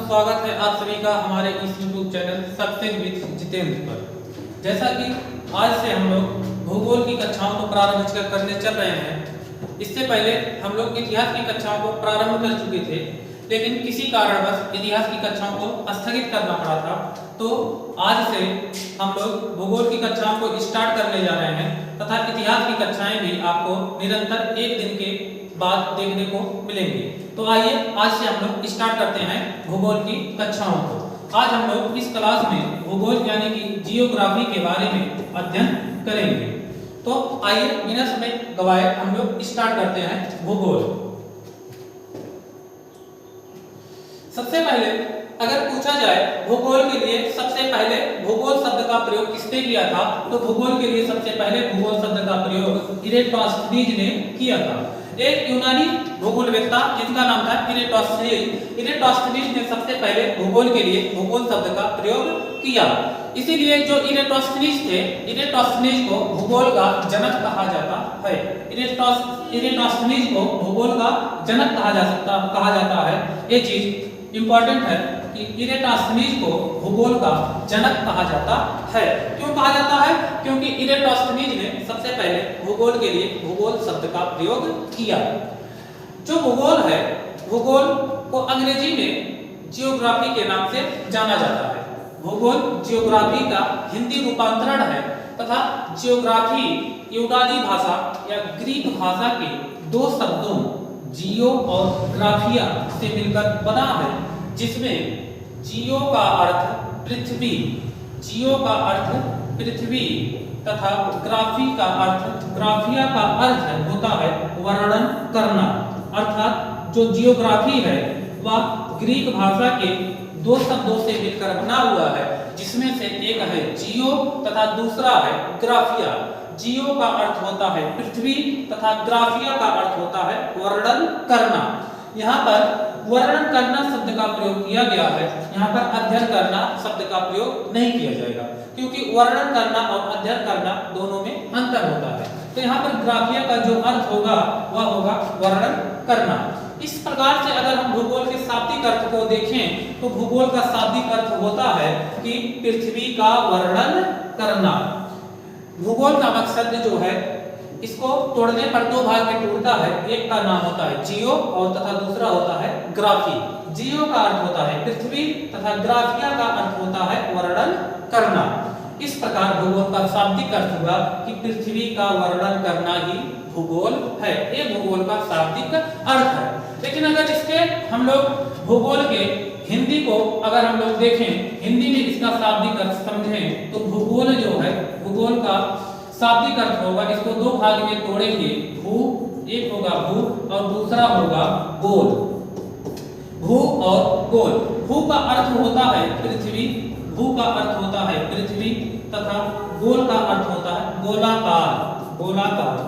स्वागत है आप सभी का हमारे इस YouTube channel success with Jitendra पर। जैसा कि आज से हम लोग भूगोल की कक्षाओं को प्रारंभ करने चल रहे हैं। इससे पहले हम लोग इतिहास की कक्षाओं को प्रारंभ कर चुके थे, लेकिन किसी कारणवश इतिहास की कक्षाओं को स्थगित करना पड़ा था। तो आज से हम लोग भूगोल की कक्षाओं को स्टार्ट करने जा रहे हैं तथा इतिहास की कक्षाएं भी आपको निरंतर एक दिन के बाद देखने को मिलेंगी। तो आइए आज से हम लोग स्टार्ट करते हैं भूगोल की कक्षाओं को। आज हम लोग इस क्लास में भूगोल यानी कि जियोग्राफी के बारे में अध्ययन करेंगे। तो आइए बिना समय गवाए हम लोग स्टार्ट करते हैं भूगोल। सबसे पहले अगर पूछा जाए भूगोल के लिए सबसे पहले भूगोल शब्द का प्रयोग किसने किया था, तो भूगोल के लिए सबसे पहले भूगोल शब्द का प्रयोग इरेटोस्थनीज ने किया था। एक यूनानी भूगोलवेत्ता जिनका नाम था इरेटोस्थनीज ने सबसे पहले भूगोल के लिए भूगोल शब्द का प्रयोग किया। इसीलिए जो इरेटोस्थनीज थे, इरेटोस्थनीज को भूगोल का जनक कहा जाता है। इरेटोस्थनीज को भूगोल का जनक कहा जाता है। ये चीज इंपॉर्टेंट है कि इरेटोस्थनीज को भूगोल का जनक कहा जाता है। क्यों कहा जाता है? क्योंकि इरेटोस्थनीज ने सबसे पहले भूगोल के लिए भूगोल शब्द का प्रयोग किया। जो भूगोल है, भूगोल को अंग्रेजी में जियोग्राफी के नाम से जाना जाता है। भूगोल जियोग्राफी का हिंदी रूपांतरण है तथा जियोग्राफी यूनानी भाषा या ग्रीक भाषा के दो शब्दों जियो और ग्राफिया से मिलकर बना है, जिसमें जियो का अर्थ पृथ्वी, जियो का अर्थ पृथ्वी तथा ग्राफी का अर्थ, ग्राफिया का अर्थ होता है वर्णन करना। अर्थात जो जियोग्राफी है वह ग्रीक भाषा के दो शब्दों से मिलकर बना हुआ है, जिसमें से एक है जियो तथा दूसरा है ग्राफिया। जियो का अर्थ होता है पृथ्वी तथा ग्राफिया का अर्थ होता है वर्णन करना। यहाँ पर वर्णन करना शब्द का प्रयोग किया गया है, यहाँ पर अध्ययन करना शब्द का प्रयोग नहीं किया जाएगा, क्योंकि वर्णन करना और अध्ययन करना दोनों में अंतर होता है। तो यहाँ पर ग्राफिया का जो अर्थ होगा वह होगा वर्णन करना। इस प्रकार से अगर हम भूगोल के शाब्दिक अर्थ को देखें तो भूगोल का शाब्दिक अर्थ होता है कि पृथ्वी का वर्णन करना। भूगोल का मकसद जो है, इसको तोड़ने पर दो भाग में टूटता है। एक का नाम होता है जियो और तथा दूसरा होता है ग्राफी। जियो का अर्थ होता है पृथ्वी तथा ग्राफिया का अर्थ होता है वर्णन करना। इस प्रकार भूगोल का शाब्दिक अर्थ हुआ कि पृथ्वी का वर्णन करना ही भूगोल है। ये भूगोल का शाब्दिक अर्थ है। लेकिन अगर इसके हम लोग भूगोल के हिंदी को अगर हम लोग देखें, हिंदी में इसका शाब्दिक अर्थ समझें, तो भूगोल जो है, भूगोल का शाब्दिक अर्थ होगा, इसको दो भाग में तोड़ेंगे। भू, एक होगा भू और दूसरा होगा गोल। भू और गोल। भू का अर्थ होता है पृथ्वी, भू का अर्थ होता है पृथ्वी तथा गोल का अर्थ होता है गोलाकार, गोलाकार।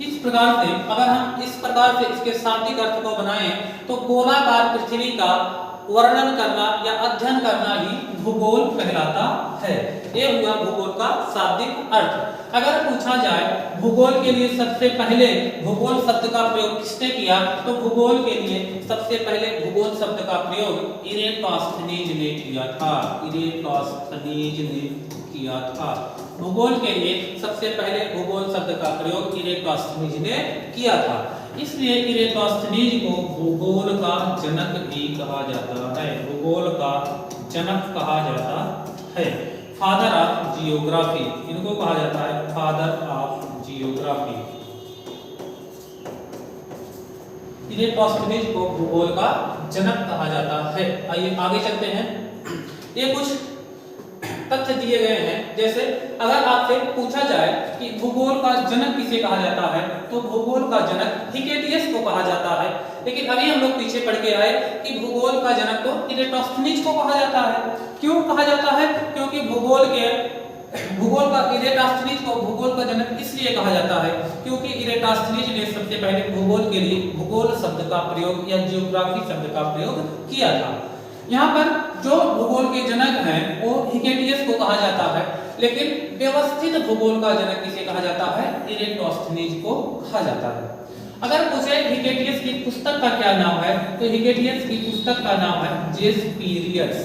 इस प्रकार से अगर हम इस प्रकार से इसके शाब्दिक अर्थ को बनाएं तो गोलाकार पृथ्वी का वर्णन करना या अध्ययन करना ही भूगोल कहलाता है। ये हुआ भूगोल का शाब्दिक अर्थ। अगर पूछा जाए भूगोल के लिए सबसे पहले भूगोल शब्द का प्रयोग किसने किया, तो भूगोल के लिए सबसे पहले भूगोल शब्द का प्रयोग इरेटोस्थनीज ने किया था। इरेटोस्थनीज ने किया था। भूगोल के लिए सबसे पहले भूगोल शब्द का प्रयोग इरेटोस्थनीज ने किया था। इसलिए इरेटोस्थनीज को भूगोल का जनक भी कहा जाता है। भूगोल का जनक कहा जाता है। फादर ऑफ जियोग्राफी, इनको कहा जाता है फादर ऑफ जियोग्राफी। इरेटोस्थनीज को भूगोल का जनक कहा जाता है। आइए आगे चलते हैं। ये कुछ तथ्य दिए गए हैं। जैसे अगर आपसे पूछा जाए कि भूगोल का जनक किसे कहा जाता है, तो भूगोल का जनक हिकेटियस को कहा जाता है। लेकिन अभी हम लोग पीछे पढ़ के आए कि भूगोल का जनक तो इरेटोस्थनीज को कहा जाता है। क्यों कहा जाता है? क्योंकि भूगोल का इरेटोस्थनीज को भूगोल का जनक इसलिए कहा जाता है क्योंकि इरेटोस्थनीज ने सबसे पहले भूगोल के लिए भूगोल शब्द का प्रयोग या जियोग्राफी शब्द का प्रयोग किया था। यहाँ पर जो भूगोल के जनक हैं वो हिकेटियस को कहा जाता है, लेकिन व्यवस्थित भूगोल का जनक किसे कहा जाता है? इरेटोस्थनीज को कहा जाता है। अगर पूछे हिकेटियस की पुस्तक का क्या नाम है, तो हिकेटियस की पुस्तक का नाम है जेस पीरियड्स।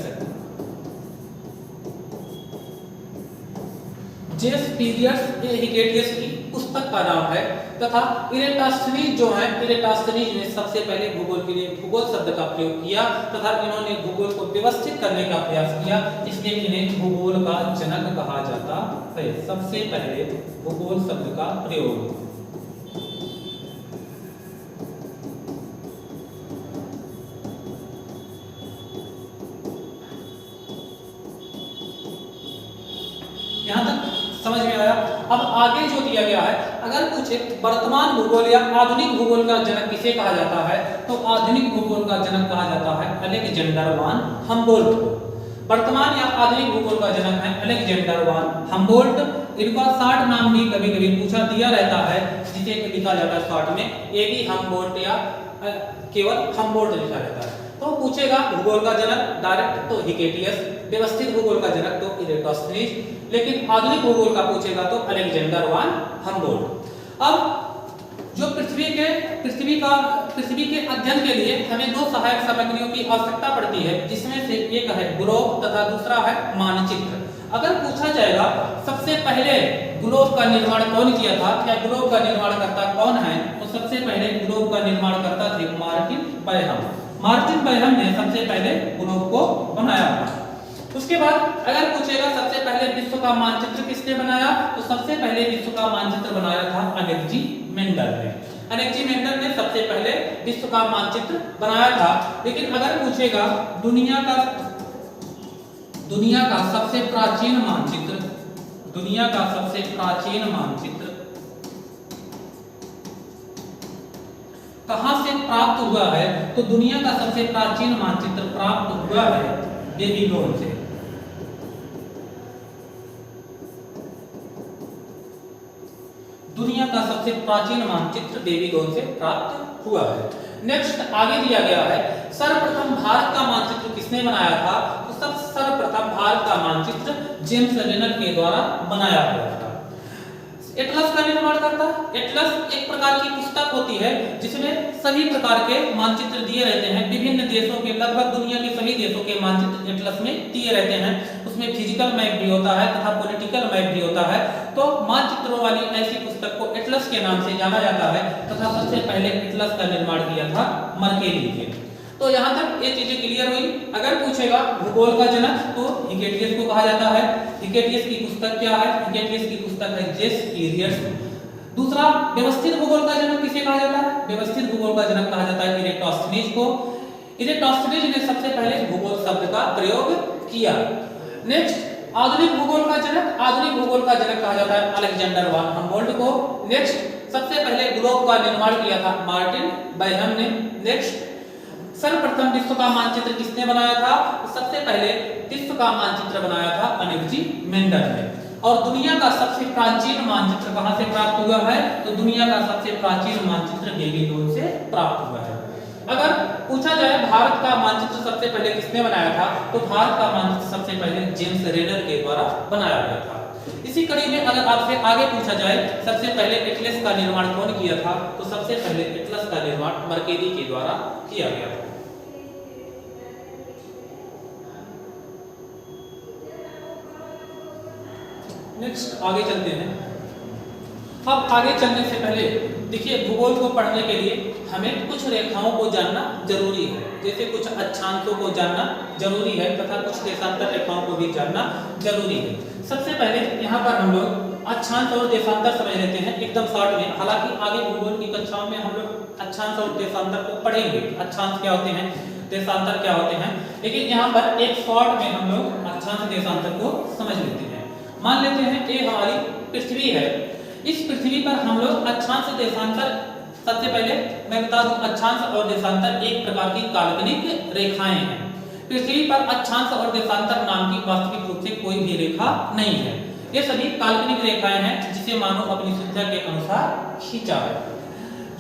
जेस पीरियड्स ये हिकेटियस की पुस्तक का नाम है। तथा इरेटास्थनीज जो है, इरेटास्थनीज ने सबसे पहले भूगोल के लिए भूगोल शब्द का प्रयोग किया तथा इन्होंने भूगोल को व्यवस्थित करने का प्रयास किया, इसलिए इन्हें भूगोल का जनक कहा जाता है। सबसे पहले भूगोल शब्द का प्रयोग। यहां तक समझ में आया। अब आगे जो दिया गया है, अगर पूछे वर्तमान भूगोल या आधुनिक भूगोल का जनक किसे कहा जाता है, तो आधुनिक भूगोल का जनक कहा जाता है अलेक्जेंडर वान हम्बोल्ट। वर्तमान या आधुनिक भूगोल का जनक है अलेक्जेंडर वान हम्बोल्ट। इनका शॉर्ट नाम भी कभी कभी पूछा दिया रहता है, जिसे लिखा जाता है शॉर्ट में एबी हम्बोल्ट या केवल हम्बोल्ट लिखा रहता है। तो पूछेगा भूगोल का जनक डायरेक्ट तो हिकेटियस, व्यवस्थित भूगोल का जनक तो इरेटोस्थनीज, लेकिन आधुनिक भूगोल का पूछेगा तो अलेक्जेंडर वान हम्बोल्ट। अब जो पृथ्वी के अध्ययन के लिए हमें दो सहायक सामग्रियों की आवश्यकता पड़ती है, जिसमें से एक है ग्लोब तथा दूसरा है मानचित्र। अगर पूछा जाएगा सबसे पहले ग्लोब का निर्माण कौन किया था या ग्लोब का निर्माणकर्ता कौन है, तो सबसे पहले ग्लोब का निर्माणकर्ता थे मार्टिन बैहम। मार्टिन बैहम ने सबसे पहले ग्लोब को बनाया था। उसके बाद अगर पूछेगा सबसे पहले विश्व का मानचित्र किसने बनाया, तो सबसे पहले विश्व का मानचित्र बनाया था अलेक्जेंडर ने। अलेक्जेंडर ने सबसे पहले विश्व का मानचित्र बनाया था। लेकिन अगर पूछेगा दुनिया का सबसे प्राचीन मानचित्र, दुनिया का सबसे प्राचीन मानचित्र कहां से प्राप्त हुआ है, तो दुनिया का सबसे प्राचीन मानचित्र प्राप्त हुआ है बेबीलोन से। दुनिया का सबसे प्राचीन मानचित्र बेबीलोन से प्राप्त हुआ है। नेक्स्ट आगे दिया गया है सर्वप्रथम भारत का मानचित्र किसने बनाया था, तो सर्वप्रथम भारत का मानचित्र जेम्स रेनर के द्वारा बनाया गया था। एटलस का निर्माण करता। एटलस एक प्रकार की पुस्तक होती है जिसमें सभी प्रकार के मानचित्र दिए रहते हैं, विभिन्न देशों के, लगभग दुनिया के सभी देशों के मानचित्र एटलस में दिए रहते हैं। उसमें फिजिकल मैप भी होता है तथा पॉलिटिकल मैप भी होता है। तो मानचित्रों वाली ऐसी पुस्तक को एटलस के नाम से जाना जाता है तथा सबसे पहले एटलस का निर्माण किया था मर्केली ने। तो यहाँ तक ये चीजें क्लियर हुई। अगर पूछेगा भूगोल का जनक, तो हिकेटियस को कहा जाता है। हिकेटियस की पुस्तक क्या है, हिकेटियस की पुस्तक है जेस पीरियड्स। दूसरा व्यवस्थित भूगोल का जनक किसे कहा जाता है, व्यवस्थित भूगोल का जनक कहा जाता है इरेटोस्थनीज को। इरेटोस्थनीज ने सबसे पहले भूगोल शब्द का प्रयोग किया। नेक्स्ट आधुनिक भूगोल का जनक, आधुनिक भूगोल का जनक कहा जाता है अलेक्जेंडर वान हम्बोल्ट को। नेक्स्ट सबसे पहले ग्लोब का निर्माण किया था मार्टिन बैहम ने। नेक्स्ट सर्वप्रथम विश्व का मानचित्र किसने बनाया था, तो सबसे पहले विश्व का मानचित्र बनाया था अलेक्जेंडर ने। और दुनिया का सबसे प्राचीन मानचित्र कहां से प्राप्त हुआ है, तो दुनिया का सबसे प्राचीन मानचित्र बेबीलोन से प्राप्त हुआ है। अगर पूछा जाए भारत का मानचित्र सबसे पहले किसने बनाया था, तो भारत का मानचित्र सबसे पहले जेम्स रेनर के द्वारा बनाया गया था। इसी कड़ी में अगर आपसे आगे पूछा जाए सबसे पहले एटलस का निर्माण कौन किया था, तो सबसे पहले एटलस का निर्माण मर्केली के द्वारा किया गया था। नेक्स्ट आगे चलते हैं। अब आगे चलने से पहले देखिए भूगोल को पढ़ने के लिए हमें कुछ रेखाओं को जानना जरूरी है, जैसे कुछ अक्षांशों को जानना जरूरी है तथा कुछ देशांतर रेखाओं को भी जानना जरूरी है। सबसे पहले यहाँ पर हम लोग अक्षांश और देशांतर समझ लेते हैं एकदम शॉर्ट में। हालांकि आगे भूगोल की कक्षाओं में हम लोग अक्षांश और देशांतर को पढ़ेंगे, अक्षांश क्या होते हैं, देशांतर क्या होते हैं, लेकिन यहाँ पर एक शॉर्ट में हम लोग अक्षांश देशांतर को समझ लेते हैं। मान लेते हैं ये हमारी पृथ्वी है। इस पृथ्वी पर हम लोग अक्षांश देशांतर, सबसे पहले मैं बता दूं अक्षांश और देशांतर एक प्रकार की काल्पनिक रेखाएं हैं। पृथ्वी पर अक्षांश और देशांतर नाम की वास्तविक रूप से कोई भी रेखा नहीं है। ये सभी काल्पनिक रेखाएं हैं जिसे मानव अपनी सुविधा के अनुसार खींचा है।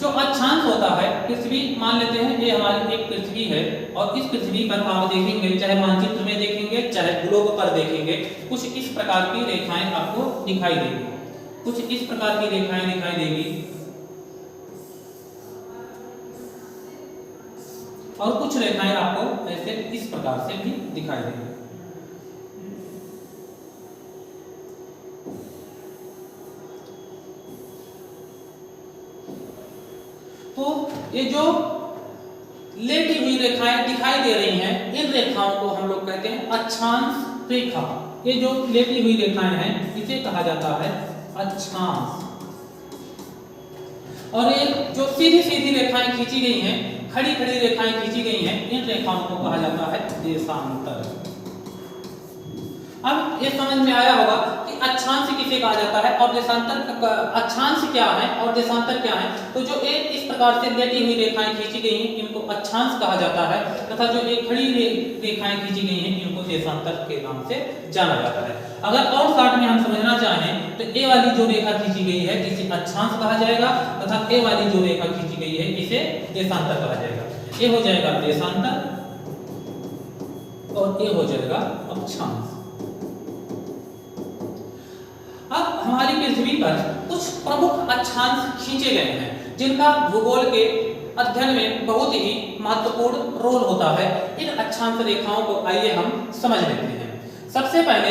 जो अक्षांश होता है, पृथ्वी मान लेते हैं ये हमारी एक पृथ्वी है और इस पृथ्वी पर आप देखेंगे, चाहे मानचित्र में देखेंगे चाहे ग्लोब पर देखेंगे, कुछ इस प्रकार की रेखाएं आपको दिखाई देंगी, कुछ इस प्रकार की रेखाएं दिखाई देगी। और कुछ रेखाएं आपको ऐसे इस प्रकार से भी दिखाई देंगी। तो ये जो लेटी हुई रेखाएं दिखाई दे रही हैं, इन रेखाओं को हम लोग कहते हैं अक्षांश रेखा। ये जो लेटी हुई रेखाएं हैं इसे कहा जाता है अक्षांश। और ये जो सीधी सीधी रेखाएं खींची गई हैं, खड़ी खड़ी रेखाएं खींची गई हैं, इन रेखाओं को कहा जाता है देशांतर। अब ये समझ में आया होगा कि अक्षांश किसे कहा जाता है और देशांतर, अक्षांश क्या है और देशांतर क्या है। तो जो एक इस प्रकार से लेटी हुई रेखाएं खींची गई हैं इनको अक्षांश कहा जाता है, तथा जो एक खड़ी रेखाएं खींची गई हैं इनको देशांतर के नाम से जाना जाता है। अगर और शॉर्ट में हम समझना चाहें तो ए वाली जो रेखा खींची गई है इसे अक्षांश कहा जाएगा, तथा ए वाली जो रेखा खींची गई है इसे देशांतर कहा जाएगा। ये हो जाएगा देशांतर और ये हो जाएगा अक्षांश। अब हमारी पृथ्वी पर कुछ प्रमुख अक्षांश खींचे गए हैं जिनका भूगोल के अध्ययन में बहुत ही महत्वपूर्ण रोल होता है। इन अक्षांश रेखाओं को आइए हम समझ लेते हैं। सबसे पहले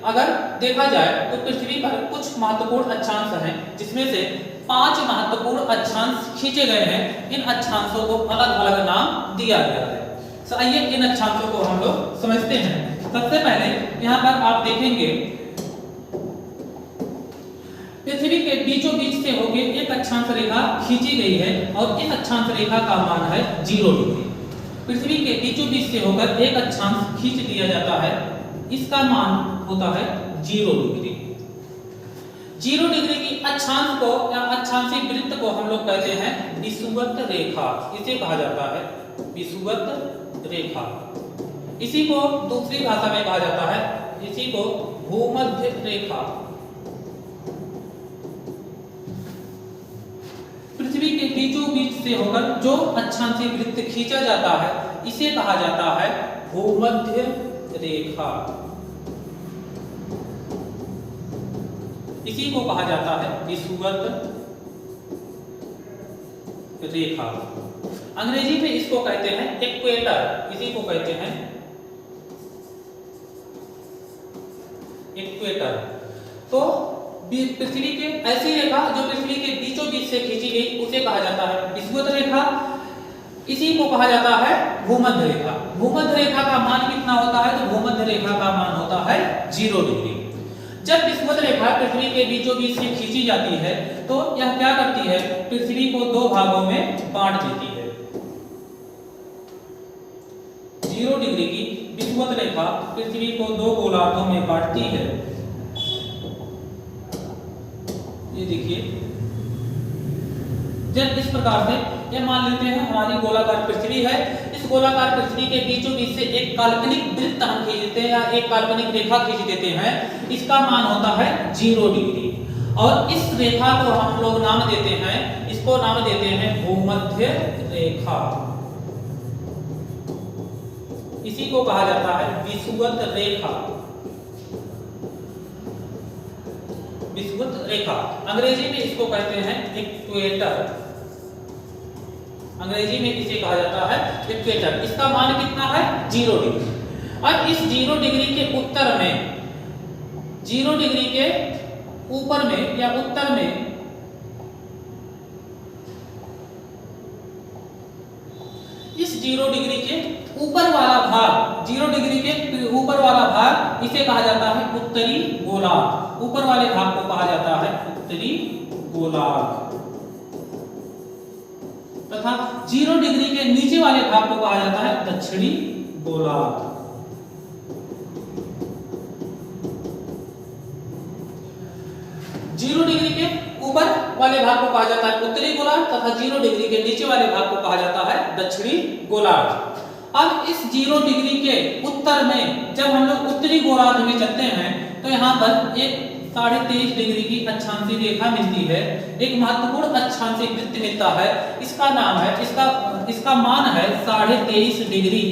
अगर देखा जाए तो पृथ्वी पर कुछ महत्वपूर्ण अक्षांश हैं जिसमें से 5 महत्वपूर्ण अक्षांश खींचे गए हैं। इन अक्षांशों को अलग अलग नाम दिया गया है। तो आइए इन अक्षांशों को हम लोग समझते हैं। सबसे पहले यहाँ पर आप देखेंगे पृथ्वी के बीचों बीच से होकर एक अक्षांश रेखा खींची गई है और इस अक्षांश रेखा का मान है 0 डिग्री। पृथ्वी के बीचों बीच से होकर एक अक्षांश खींच दिया जाता है, इसका मान होता है 0 डिग्री। 0 डिग्री की अक्षांश को या अक्षांशीय वृत्त को हम लोग कहते हैं विषुवत रेखा। इसे कहा जाता है विषुवत रेखा। इसी को दूसरी भाषा में कहा जाता है, इसी को भूमध्य रेखा। पृथ्वी के बीचों बीच से होकर जो अक्षांशीय वृत्त खींचा जाता है इसे कहा जाता है भूमध्य रेखा। इसी को कहा जाता है विषुवत रेखा। अंग्रेजी में इसको कहते हैं इक्वेटर। इसी को कहते हैं इक्वेटर। तो पृथ्वी के ऐसी रेखा जो पृथ्वी के बीचों बीच से खींची गई उसे कहा जाता है विषुवत रेखा। इसी को कहा जाता है भूमध्य रेखा। भूमध्य रेखा का मान कितना होता है? तो भूमध्य रेखा का मान होता है 0 डिग्री। जब विषुवत रेखा पृथ्वी के बीचों बीच से खींची जाती है तो यह क्या करती है? पृथ्वी को 2 भागों में बांट देती है। 0 डिग्री की विषुवत रेखा पृथ्वी को 2 गोलार्धों में बांटती है। ये देखिए, जब इस प्रकार से ये मान लेते हैं हमारी गोलाकार पृथ्वी है, इस गोलाकार पृथ्वी के बीचों बीच से एक काल्पनिक वृत्त हम खींच देते हैं या एक काल्पनिक रेखा खींच देते हैं, इसका मान होता है 0 डिग्री। और इस रेखा को हम लोग नाम देते हैं, इसको नाम देते हैं भूमध्य रेखा। इसी को कहा जाता है विषुवत रेखा। विषुवत रेखा अंग्रेजी में इसको कहते हैं इक्वेटर। अंग्रेजी में इसे कहा जाता है इक्वेटर। इसका मान कितना है? 0 डिग्री। अब इस 0 डिग्री के उत्तर में, 0 डिग्री के ऊपर में या उत्तर में इस 0 डिग्री के ऊपर वाला भाग, 0 डिग्री के ऊपर वाला भाग इसे कहा जाता है उत्तरी गोलार्ध। ऊपर वाले भाग को कहा जाता है उत्तरी गोलार्ध, तथा 0 डिग्री के नीचे वाले भाग को कहा जाता है दक्षिणी गोलार्ध। जीरो डिग्री के ऊपर वाले भाग को कहा जाता है उत्तरी गोलार्ध तथा 0 डिग्री के नीचे वाले भाग को कहा जाता है दक्षिणी गोलार्ध। अब इस 0 डिग्री के उत्तर में जब हम लोग उत्तरी गोलार्ध में चलते हैं तो यहाँ पर एक 23.5 डिग्री की अक्षांशीय रेखा मिलती है, एक महत्वपूर्ण अक्षांशीय वृत्त मिलता है। इसका नाम है, इसका मान है 23.5 डिग्री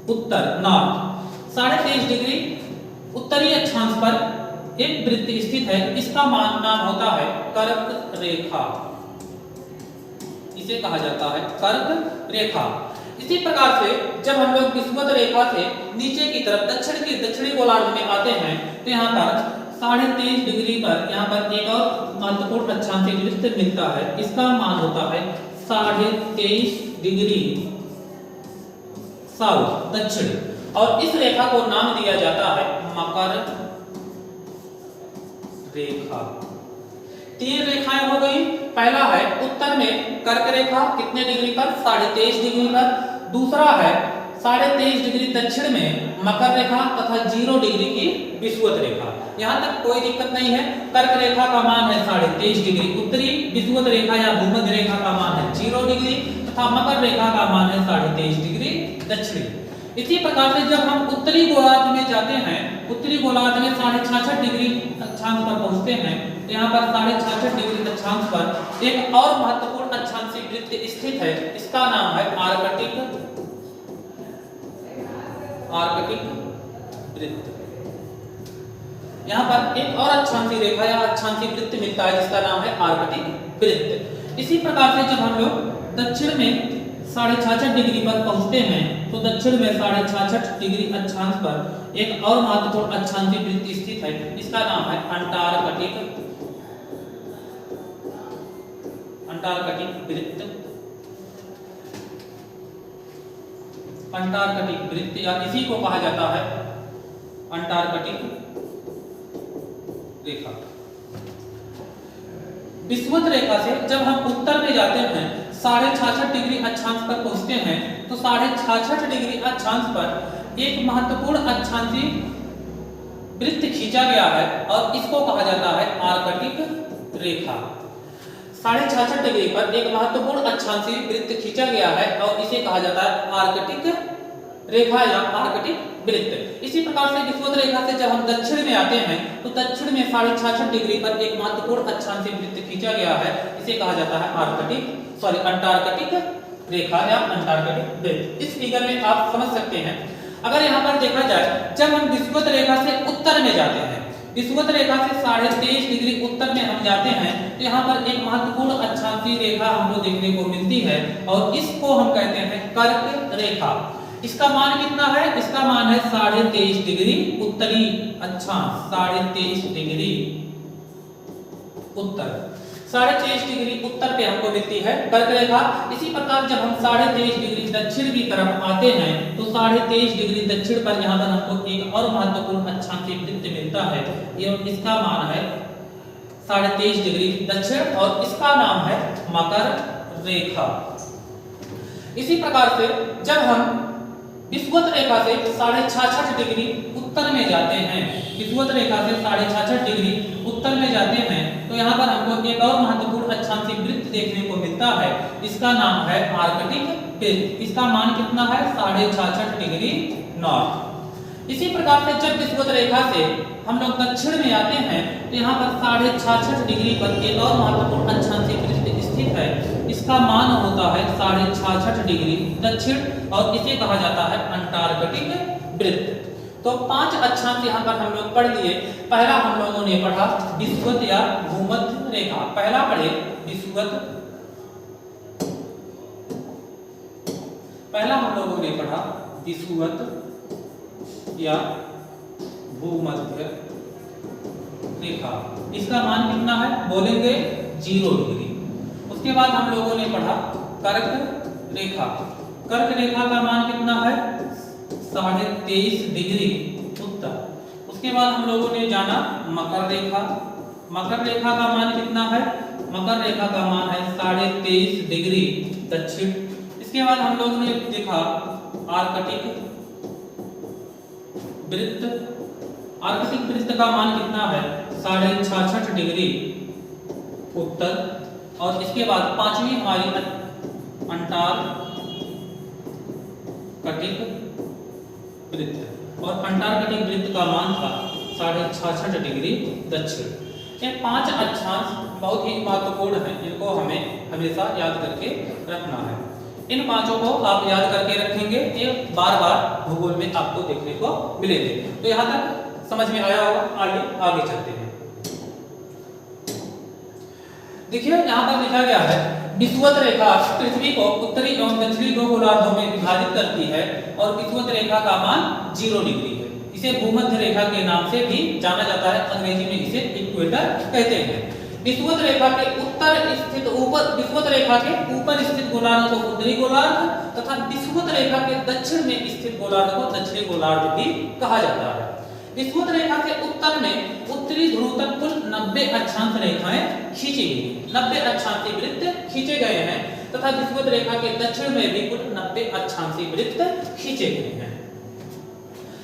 उत्तर नॉर्थ। 23.5 डिग्री उत्तरी अक्षांश पर एक वृत्त स्थित है, इसका नाम होता है कर्क रेखा। इसे कहा जाता है कर्क रेखा। इसी प्रकार से जब हम लोग विषुवत रेखा से नीचे की तरफ दक्षिणी गोलार्ध में आते हैं तो यहाँ पर 23.5 डिग्री पर यहाँ पर एक और महत्वपूर्ण अक्षांशीय वृत्त मिलता है। इसका मान होता है 23.5 डिग्री साउथ दक्षिण, और इस रेखा को नाम दिया जाता है मकर रेखा। 3 रेखाएं हो गई। पहला है उत्तर में कर्क रेखा, कितने डिग्री पर? 23.5 डिग्री पर। दूसरा है 23.5 डिग्री दक्षिण में मकर रेखा तथा 0 डिग्री की विषुवत रेखा। यहाँ तक कोई दिक्कत नहीं है। कर्क रेखा का मान है 23.5 डिग्री उत्तरी, विषुवत रेखा या भूमध्य रेखा का मान है 0 डिग्री तथा मकर रेखा का मान है 23.5 डिग्री दक्षिणी। इसी प्रकार से जब हम उत्तरी गोलार्ध में जाते हैं, उत्तरी गोलार्ध में 66.5 डिग्री अक्षांश पर पहुंचते हैं, तो यहाँ पर 66.5 डिग्री अक्षांश पर एक और महत्वपूर्ण अक्षांशीय वृत्त स्थित है। इसका नाम है आर्कटिक वृत्त। यहाँ पर एक और अक्षांशीय रेखा या अक्षांशीय वृत्त मिलता है जिसका नाम है आर्कटिक वृत्त। इसी प्रकार से जब हम लोग दक्षिण में 66.5 डिग्री पर पहुंचते हैं तो दक्षिण में 66.5 डिग्री अक्षांश पर एक और महत्वपूर्ण अक्षांशीय वृत्त स्थित है। इसका नाम है अंटार्कटिक वृत्त। अंटार्कटिक वृत्त या इसी को कहा जाता है अंटार्कटिक रेखा। विषुवत रेखा से जब हम उत्तर में जाते हैं 66.5 डिग्री अक्षांश पर पहुंचते हैं तो 66.5 डिग्री अक्षांश पर एक महत्वपूर्ण अक्षांशीय वृत्त खींचा गया है और इसको कहा जाता है आर्कटिक रेखा। 66.5 डिग्री पर एक महत्वपूर्ण अक्षांशीय वृत्त खींचा गया है और इसे कहा जाता है आर्कटिक रेखा या आर्कटिक वृत्त। इसी प्रकार से विषुवत रेखा से जब हम दक्षिण में आते हैं तो दक्षिण में 66.5 डिग्री पर एक महत्वपूर्ण अक्षांशीय वृत्त खींचा गया है, इसे कहा जाता है अंटार्कटिक रेखा या अंटार्कटिक वृत्त। इस फिगर में आप समझ सकते हैं। अगर यहाँ पर देखा जाए जब हम विषुवत रेखा से उत्तर में जाते हैं, विषुवत रेखा से 23.5 डिग्री उत्तर में हम जाते हैं तो यहाँ पर एक महत्वपूर्ण अक्षांशीय रेखा हमको देखने को मिलती है और इसको हम कहते हैं कर्क रेखा। इसका मान कितना है? इसका मान है 23.5 डिग्री उत्तरी अक्षांश, 23.5 डिग्री उत्तर, 23.5 डिग्री उत्तर पे हमको मिलती है कर्क रेखा। इसी प्रकार जब हम 23.5 डिग्री दक्षिण की तरफ आते हैं तो 23.5 डिग्री दक्षिण पर यहाँ पर हमको एक और महत्वपूर्ण अक्षांशीय वृत्त मिलता है एवं इसका मान है 23.5 डिग्री दक्षिण और इसका नाम है मकर रेखा। इसी प्रकार से जब हम विषुवत रेखा से 66.5 डिग्री उत्तर में जाते हैं, विषुवत रेखा से 66.5 डिग्री उत्तर में जाते हैं तो यहाँ पर हमको एक और महत्वपूर्ण अक्षांशीय वृत्त देखने को मिलता है। इसका नाम है आर्कटिक वृत्त। इसका मान कितना है? 66.5 डिग्री नॉर्थ। इसी प्रकार से जब विषुवत रेखा से हम लोग दक्षिण में आते हैं तो यहाँ पर 66.5 डिग्री पर एक और महत्वपूर्ण अक्षांशीय वृत्त स्थित है। इसका मान होता है 66.5 डिग्री दक्षिण और इसे कहा जाता है अंटार्कटिक वृत्त। तो 5 अक्षांश यहाँ पर हम लोग पढ़ लिए। पहला हम लोगों ने पढ़ा विषुवत या भूमध्य रेखा। पहला पढ़े विषुवत, पहला हम लोगों ने पढ़ा विषुवत या भूमध्य रेखा। इसका मान कितना है? बोलेंगे 0 डिग्री। उसके बाद हम लोगों ने पढ़ा कर्क रेखा। कर्क रेखा का मान कितना है? 23.5 डिग्री उत्तर। उसके बाद हम लोगों ने जाना मकर रेखा। मकर रेखा का मान कितना है? मकर रेखा का मान है 23.5 डिग्री दक्षिण। इसके बाद हम लोगों ने देखा आर्कटिक वृत्त। आर्कटिक वृत्त का मान कितना है? 66.5 डिग्री उत्तर। और इसके बाद पांचवी हमारी अंटार्कटिक वृत्त और अंटार्कटिक वृत्त का मान था 66.5 डिग्री दक्षिण। ये 5 अक्षांश बहुत ही महत्वपूर्ण हैं, इनको हमें हमेशा याद करके रखना है। इन 5 को आप याद करके रखेंगे, ये बार बार भूगोल में आपको देखने को मिलेंगे। तो यहाँ तक समझ में आया होगा। आगे चलते हैं। देखिए यहाँ पर लिखा गया है विषुवत रेखा पृथ्वी को उत्तरी एवं दक्षिणी दो गोलार्धों में विभाजित करती है और विषुवत रेखा का मान 0 डिग्री है। इसे भूमध्य रेखा के नाम से भी जाना जाता है, अंग्रेजी में इसे इक्वेटर कहते हैं। विषुवत रेखा के विषुवत रेखा के ऊपर स्थित गोलार्ध को उत्तरी गोलार्ध तथा विषुवत रेखा के दक्षिण में स्थित गोलार्ध को दक्षिणी गोलार्ध भी कहा जाता है। विषुवत रेखा के उत्तर में उत्तरी ध्रुव तक कुल 90 अक्षांश रेखाएं खींची गई, 90 अक्षांशीय वृत्त खींचे गए हैं तथा विषुवत रेखा के दक्षिण में भी कुल 90 अक्षांशीय वृत्त खींचे गए हैं।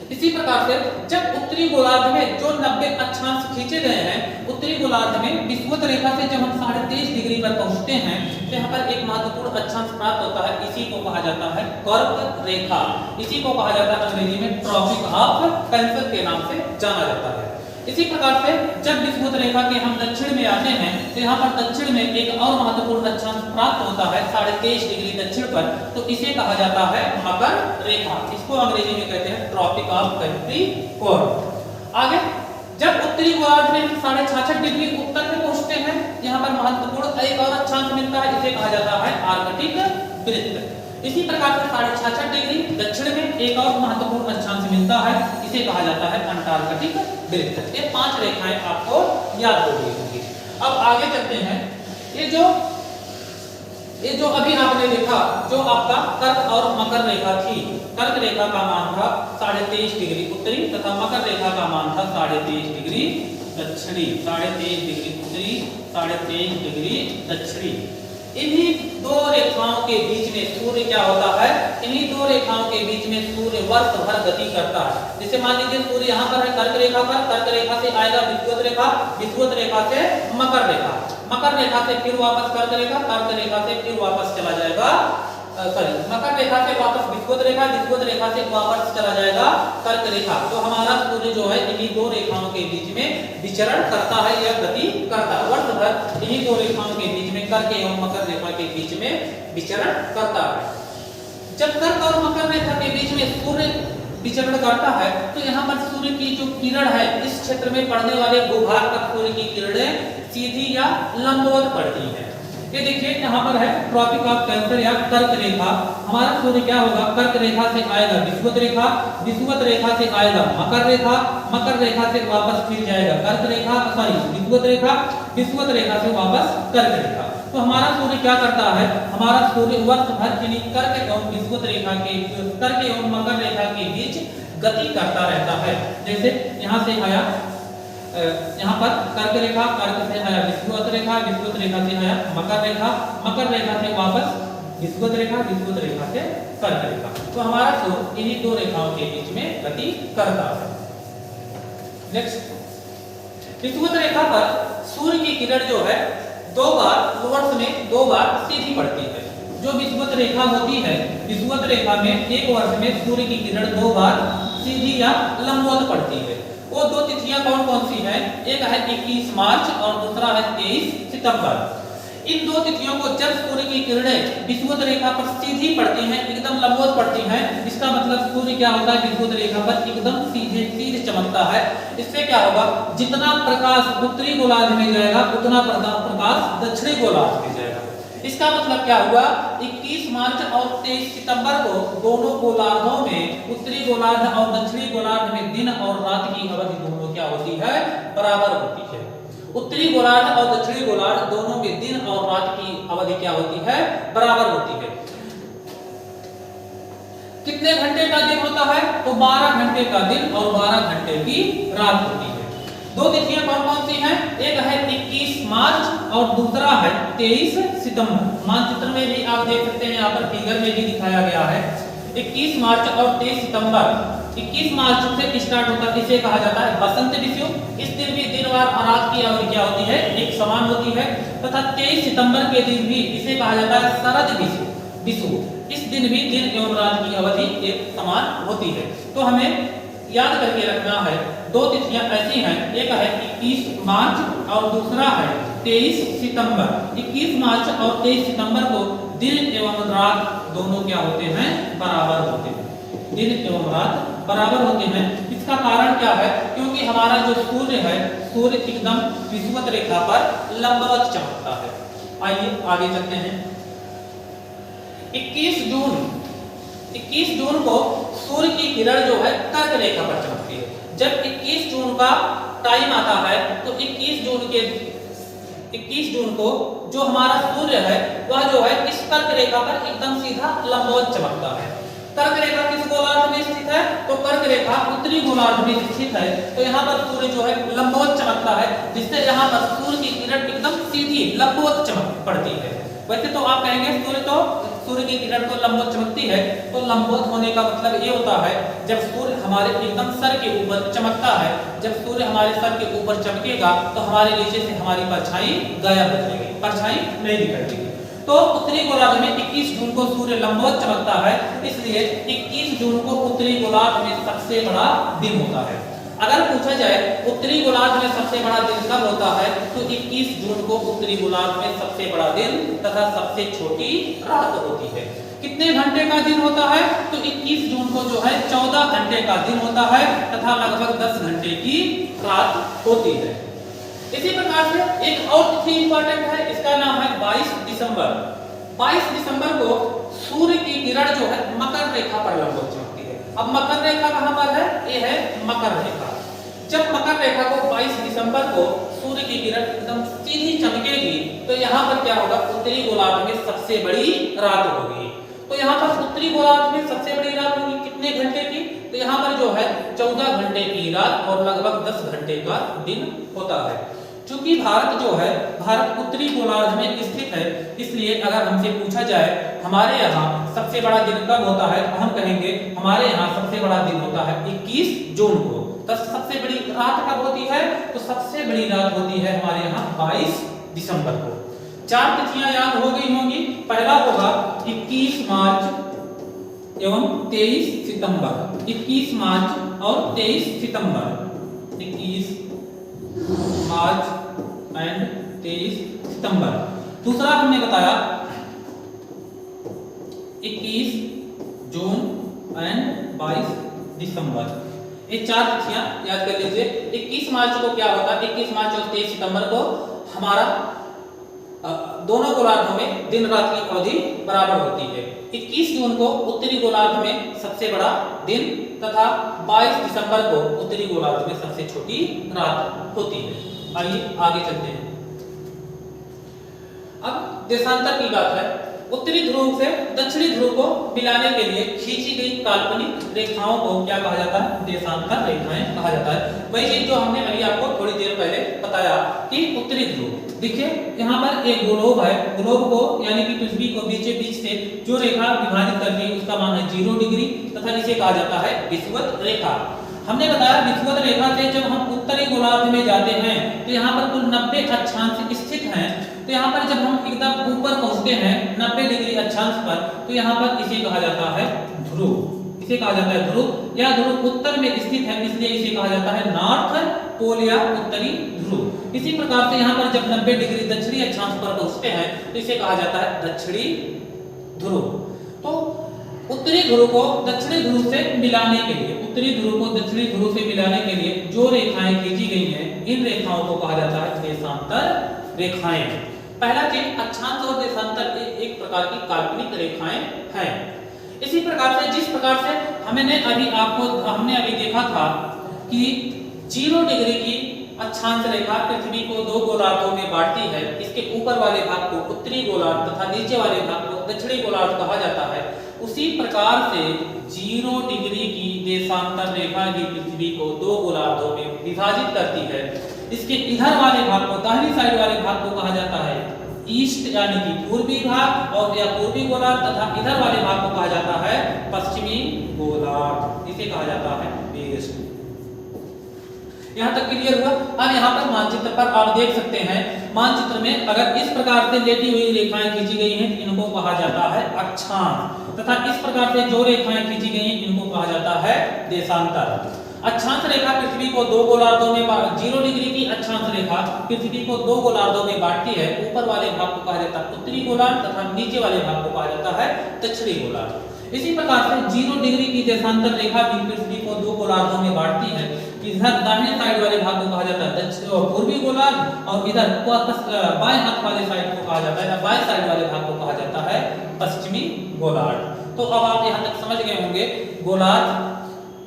इसी प्रकार से जब उत्तरी गोलार्ध में जो 90 अक्षांश खींचे गए हैं, उत्तरी गोलार्ध में विषुवत रेखा से जब हम 23.5 डिग्री पर पहुंचते हैं तो यहाँ पर एक महत्वपूर्ण अक्षांश प्राप्त होता है। इसी को कहा जाता है कर्क रेखा। इसी को कहा जाता है अंग्रेजी में ट्रॉपिक ऑफ कैंसर के नाम से जाना जाता है। इसी प्रकार से जब विषुवत रेखा के हम दक्षिण में आते हैं तो यहाँ पर दक्षिण में एक और महत्वपूर्ण अक्षांश प्राप्त होता है 23.5 डिग्री दक्षिण पर, तो इसे कहा जाता है मकर रेखा। इसको अंग्रेजी में कहते हैं ट्रॉपिक ऑफ कैप्रिकॉर्न। आगे जब उत्तरी गोलार्ध में 66.5 डिग्री उत्तर में पहुंचते हैं, यहाँ पर महत्वपूर्ण एक और अक्षांश मिलता है, इसे कहा जाता है आर्कटिक वृत्त। इसी प्रकार से 66.5 डिग्री दक्षिण में एक और महत्वपूर्ण अक्षांश मिलता है, इसे कहा जाता है अंटार्कटिक वृत्त। ये 5 रेखाएं आपको याद हो गई होंगी। अब आगे चलते हैं। ये जो अभी आपने देखा, जो आपका कर्क और मकर रेखा थी, कर्क रेखा का मान था 23.5 डिग्री उत्तरी तथा मकर रेखा का मान था 23.5 डिग्री दक्षिणी। 23.5 डिग्री उत्तरी, 23.5 डिग्री दक्षिणी। इन्हीं दो रेखाओं के बीच में सूर्य क्या होता है, इन्हीं दो रेखाओं के बीच में सूर्य वर्ष भर गति करता है। जैसे मान लीजिए सूर्य यहाँ पर है कर्क रेखा पर, कर्क रेखा से आएगा विषुवत रेखा, विषुवत रेखा से मकर रेखा, मकर रेखा से फिर वापस कर्क रेखा, कर्क रेखा से फिर वापस चला जाएगा मकर रेखा से वापस विषुवत रेखा, विषुवत रेखा से वापस चला जाएगा कर्क रेखा। तो हमारा सूर्य जो है इन्हीं दो रेखाओं के बीच में विचरण करता है या गति करता है। वर्ष भर इन्हीं दो रेखाओं के बीच में, कर्क एवं मकर रेखा के बीच में विचरण करता है। जब कर्क और मकर रेखा के बीच में सूर्य विचरण करता है तो यहाँ पर सूर्य की जो किरण है, इस क्षेत्र में पड़ने वाले भूभाग पर सूर्य की किरणें सीधी या लंबवत पड़ती है। ये देखिए यहाँ पर है ट्रॉपिक ऑफ कैंसर या कर्क रेखा। हमारा सूर्य क्या होगा, कर्क रेखा से आएगा विषुवत रेखा, विषुवत रेखा से आएगा मकर रेखा, मकर रेखा से वापस फिर जाएगा कर्क रेखा, विषुवत रेखा, विषुवत रेखा से वापस कर्क रेखा। तो हमारा सूर्य क्या करता है, हमारा सूर्य वर्ष भर कर्क एवं विषुवत रेखा के, कर्क एवं मकर रेखा के बीच गति करता रहता है। जैसे यहाँ से आया, यहाँ पर कर्क रेखा, कर्क से आया विषुवत रेखा, विषुवत रेखा से आया मकर रेखा, मकर रेखा से वापस विषुवत रेखा, विषुवत रेखा से कर्क रेखा। तो हमारा सूर्य इन्हीं दो रेखाओं के बीच में गति करता है। नेक्स्ट, विषुवत रेखा पर सूर्य की किरण जो है दो बार वर्ष में 2 बार सीधी पड़ती है। जो विषुवत रेखा होती है, विषुवत रेखा में एक वर्ष में सूर्य की किरण 2 बार सीधी या लंबवत पड़ती है। वो 2 तिथियां कौन कौन सी हैं? एक है 21 मार्च और दूसरा है 23 सितंबर। इन 2 तिथियों को जब सूर्य की किरणें विषुवत रेखा पर सीधी पड़ती हैं, एकदम लंबवत पड़ती हैं, इसका मतलब सूर्य क्या होता है, विषुवत रेखा पर एकदम सीधे चमकता है। इससे क्या होगा, जितना प्रकाश उत्तरी गोलार्ध में जाएगा उतना प्रकाश दक्षिणी गोलार्ध में जाएगा। इसका मतलब क्या हुआ, 21 मार्च और 23 सितंबर को दोनों गोलार्धों में, उत्तरी गोलार्ध और दक्षिणी गोलार्ध में दिन और रात की अवधि दोनों क्या होती है, बराबर होती है। उत्तरी गोलार्ध और दक्षिणी गोलार्ध दोनों में दिन और रात की अवधि क्या होती है, बराबर होती है। कितने घंटे का दिन होता है, तो 12 घंटे का दिन और 12 घंटे की रात होती है। 2 तिथियां कौन कौन सी हैं, एक है 21 मार्च और दूसरा है 23 सितंबर। मानचित्र में भी आप देख सकते हैं, यहाँ पर फिगर में भी दिखाया गया है 21 मार्च और 23 सितंबर। 21 मार्च से स्टार्ट होता है, इसे कहा जाता है बसंत विषु। इस दिन भी दिन और रात की अवधि क्या होती है, एक समान होती है। तथा 23 सितंबर के दिन भी इसे कहा जाता है शरद विषु। इस दिन भी दिन एवं रात की अवधि एक समान होती है। तो हमें याद करके रखना है, 2 तिथियां ऐसी हैं, एक है 21 मार्च और दूसरा है 23 सितंबर। 21 मार्च और 23 सितंबर को दिन एवं रात दोनों क्या होते हैं, बराबर होते हैं। दिन एवं रात बराबर होते हैं। इसका कारण क्या है, क्योंकि हमारा जो सूर्य है, सूर्य एकदम विषुवत रेखा पर लंबवत चमकता है। आइए आगे चलते हैं। 21 जून को सूर्य की किरण जो है कर्क रेखा पर चमकती है। जब 21 जून का टाइम आता है तो 21 जून को जो हमारा सूर्य है वह जो है इस कर्क रेखा पर एकदम सीधा लंबवत चमकता है। कर्क रेखा किस गोलार्ध में स्थित है? तो कर्क रेखा उत्तरी गोलार्ध में स्थित है। तो यहाँ पर सूर्य जो है लंबवत चमकता है, जिससे यहाँ पर सूर्य की किरण एकदम सीधी लंबवत चमक पड़ती है। वैसे तो आप कहेंगे सूर्य की किरण तो लंबवत चमकती है, तो लंबवत होने का मतलब ये होता है जब सूर्य हमारे एकदम सर के ऊपर चमकता है, जब सूर्य हमारे सर के ऊपर चमकेगा तो हमारे नीचे से हमारी परछाई गायब हो जाएगी, परछाई नहीं दिखेगी। तो उत्तरी गोलार्ध में 21 जून को सूर्य लंबवत चमकता है, इसलिए 21 जून को उत्तरी गोलार्ध में सबसे बड़ा दिन होता है। अगर पूछा जाए उत्तरी गोलार्ध में सबसे बड़ा दिन कब होता है, तो 21 जून को उत्तरी गोलार्ध में सबसे बड़ा दिन तथा सबसे छोटी रात होती है। कितने घंटे का दिन होता है? तो 21 जून को जो है 14 घंटे का दिन होता है तथा लगभग 10 घंटे की रात होती है। इसी प्रकार से एक और तिथि इंपॉर्टेंट है, इसका नाम है 22 दिसंबर। 22 दिसंबर को सूर्य की किरण जो है मकर रेखा पर लंबवत चमकती है। अब मकर रेखा कहां पर है? ये है मकर रेखा। जब मकर रेखा को 22 दिसंबर को सूर्य की किरण एकदम सीधी चमकेगी तो यहाँ पर क्या होगा? उत्तरी गोलार्ध में सबसे बड़ी रात होगी। तो यहाँ पर उत्तरी गोलार्ध में सबसे बड़ी रात होगी कितने घंटे की? तो यहाँ पर जो है 14 घंटे की रात और लगभग 10 घंटे का दिन होता है। चूंकि भारत उत्तरी गोलार्ध में स्थित है, इसलिए अगर हमसे पूछा जाए हमारे यहाँ सबसे बड़ा दिन कब होता है, तो हम कहेंगे हमारे यहाँ सबसे बड़ा दिन होता है 21 जून को। तो सबसे बड़ी रात कब होती है? तो सबसे बड़ी रात होती है हमारे यहाँ 22 दिसंबर को। 4 तिथियां याद हो गई होंगी। पहला होगा 21 मार्च एवं 23 सितंबर। 21 मार्च और 23 सितंबर। 21 मार्च एंड 23 सितंबर। दूसरा हमने बताया 21 जून एंड 22 दिसंबर। ये 4 तिथियां याद कर लीजिए। 21 मार्च को क्या होता है? 21 मार्च और 23 सितंबर को हमारा दोनों गोलार्धों में दिन रात की अवधि बराबर होती है। 21 जून को उत्तरी गोलार्ध में सबसे बड़ा दिन तथा 22 दिसंबर को उत्तरी गोलार्ध में सबसे छोटी रात होती है। आइए आगे चलते हैं। अब देशांतर की बात है। उत्तरी ध्रुव से दक्षिणी ध्रुव को मिलाने के लिए खींची गई काल्पनिक रेखाओं को क्या कहा जाता है? देशांतर रेखाएं कहा जाता है। वही चीज जो हमने अभी आपको थोड़ी देर पहले बताया कि उत्तरी ध्रुव, देखिए यहाँ पर एक ग्लोब है। ग्लोब को यानी कि पृथ्वी को बीच से जो रेखा विभाजित करती है उसका मान है 0 डिग्री तथा इसे कहा जाता है विषुवत रेखा। हमने बताया विषुवत रेखा से जब हम उत्तरी गोलार्ध में जाते हैं तो यहाँ पर कुल 90 अक्षांश स्थित हैं। तो यहाँ पर जब हम एकदम ऊपर पहुंचते हैं 90 डिग्री अक्षांश पर, तो यहाँ पर इसे कहा जाता है ध्रुव। इसे कहा जाता है ध्रुव। यह ध्रुव उत्तर में स्थित है, इसलिए इसे कहा जाता है नॉर्थ पोल या उत्तरी ध्रुव। इसी प्रकार से यहाँ पर जब 90 डिग्री दक्षिणी अक्षांश पर पहुंचते हैं तो इसे कहा जाता है दक्षिणी ध्रुव। तो उत्तरी ध्रुव को दक्षिणी ध्रुव से मिलाने के लिए, उत्तरी ध्रुव को दक्षिणी ध्रुव से मिलाने के लिए जो रेखाएं खींची गई हैं, इन रेखाओं को कहा जाता है देशांतर रेखाएं। पहला चीज अक्षांश और देशांतर एक प्रकार की काल्पनिक रेखाएं हैं। इसी प्रकार से जिस प्रकार से हमने अभी देखा था कि 0 डिग्री की अक्षांश रेखा पृथ्वी को 2 गोलार्धों में बांटती है। इसके ऊपर वाले भाग को उत्तरी गोलार्ध तथा नीचे वाले भाग को दक्षिणी गोलार्ध कहा जाता है। उसी प्रकार से 0 डिग्री की देशांतर रेखा भी पृथ्वी को 2 गोलार्धों में विभाजित करती है। इसके इधर वाले भाग को, दाहिनी साइड वाले भाग को कहा जाता है ईस्ट यानी कि पूर्वी भाग और या पूर्वी गोलार्ध तथा इधर वाले भाग को कहा जाता है पश्चिमी गोलार्ध। इसे कहा जाता है वेस्ट। यहाँ तक क्लियर हुआ। अब यहाँ पर मानचित्र पर आप देख सकते हैं, मानचित्र में अगर इस प्रकार से लेटी हुई रेखाएं खींची गई हैं इनको कहा जाता है अक्षांश तथा इस प्रकार से जो रेखाएं खींची गई हैं इनको कहा जाता है देशांतर। अक्षांश रेखा पृथ्वी को 2 गोलार्धों में 0 डिग्री की अक्षांश रेखा पृथ्वी को 2 गोलार्धों में बांटती है। ऊपर वाले भाग को कहा जाता है उत्तरी गोलार्ध तथा नीचे वाले भाग को कहा जाता है दक्षिणी गोलार्ध। इसी प्रकार से 0 डिग्री की देशांतर रेखा भी पृथ्वी को 2 गोलार्धों में बांटती है। इधर दाहिने साइड वाले भाग को कहा जाता है पूर्वी गोलार्ध और इधर बाएं हाथ वाले साइड को कहा जाता है, बाएं साइड वाले भाग को कहा जाता है पश्चिमी गोलार्ध। तो अब आप यहाँ तक समझ गए होंगे गोलार्ध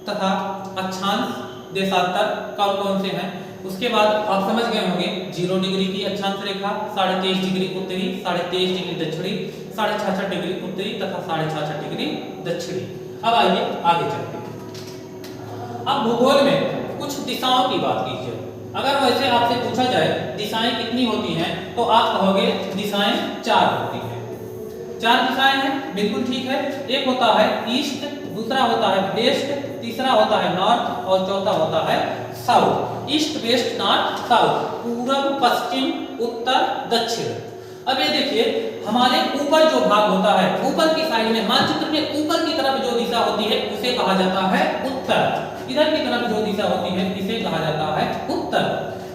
तथा अक्षांश देशांतर कौन कौन से हैं। उसके बाद आप समझ गए होंगे 0 डिग्री की अक्षांश रेखा, 23.5 डिग्री उत्तरी, 23.5 डिग्री दक्षिणी, 66.5 डिग्री उत्तरी तथा 66.5 डिग्री दक्षिणी। अब आइए आगे चलते हैं। अब भूगोल में कुछ दिशाओं की बात कीजिए। अगर वैसे आपसे पूछा जाए दिशाएं कितनी होती हैं तो आप कहोगे दिशाएं 4 होती हैं। 4 दिशाएं हैं, बिल्कुल ठीक है। एक होता है ईस्ट, दूसरा होता है वेस्ट, तीसरा होता है नॉर्थ और चौथा होता है south. East west north south, पूर्व पश्चिम उत्तर दक्षिण। अब ये देखिए हमारे ऊपर जो भाग होता है, ऊपर की साइड में मानचित्र में ऊपर की तरफ जो दिशा होती है उसे कहा जाता है उत्तर। इधर की तरफ जो दिशा होती है इसे कहा जाता है उत्तर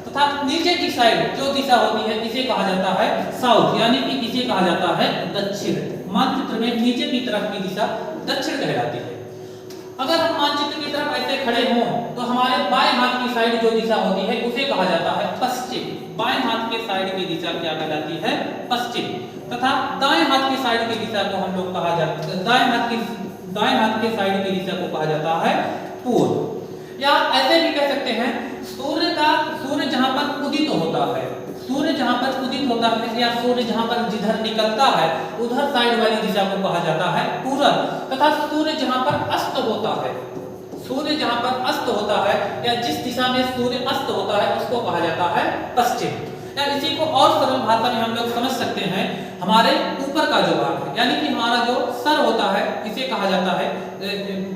तथा नीचे की साइड जो दिशा होती है इसे कहा जाता है साउथ, यानी कि इसे कहा जाता है दक्षिण। मानचित्र में नीचे की तरफ की दिशा दक्षिण कहलाती है। अगर हम मानचित्र की तरफ ऐसे खड़े हों तो हमारे बाएं हाथ की साइड जो दिशा होती है उसे कहा जाता है पश्चिम। बाएं हाथ के साइड की दिशा क्या कहलाती है? पश्चिम। तथा दाएं हाथ की साइड की दिशा को हम लोग कहा जाता है दाएं हाथ के साइड की दिशा को कहा जाता है पूर्व। या ऐसे भी कह सकते हैं सूर्य जहां पर उदित होता है, सूर्य जहां पर उदित होता है या सूर्य जहां पर जिधर निकलता है उधर साइड वाली दिशा को कहा जाता है पूरब। तथा सूर्य जहां पर अस्त होता है, सूर्य जहां पर अस्त होता है या जिस दिशा में सूर्य अस्त होता है उसको कहा जाता है पश्चिम। या इसी को और सरल भाषा में हम लोग समझ सकते हैं, हमारे ऊपर का जो भाग है यानी कि हमारा जो सर होता है इसे कहा जाता है,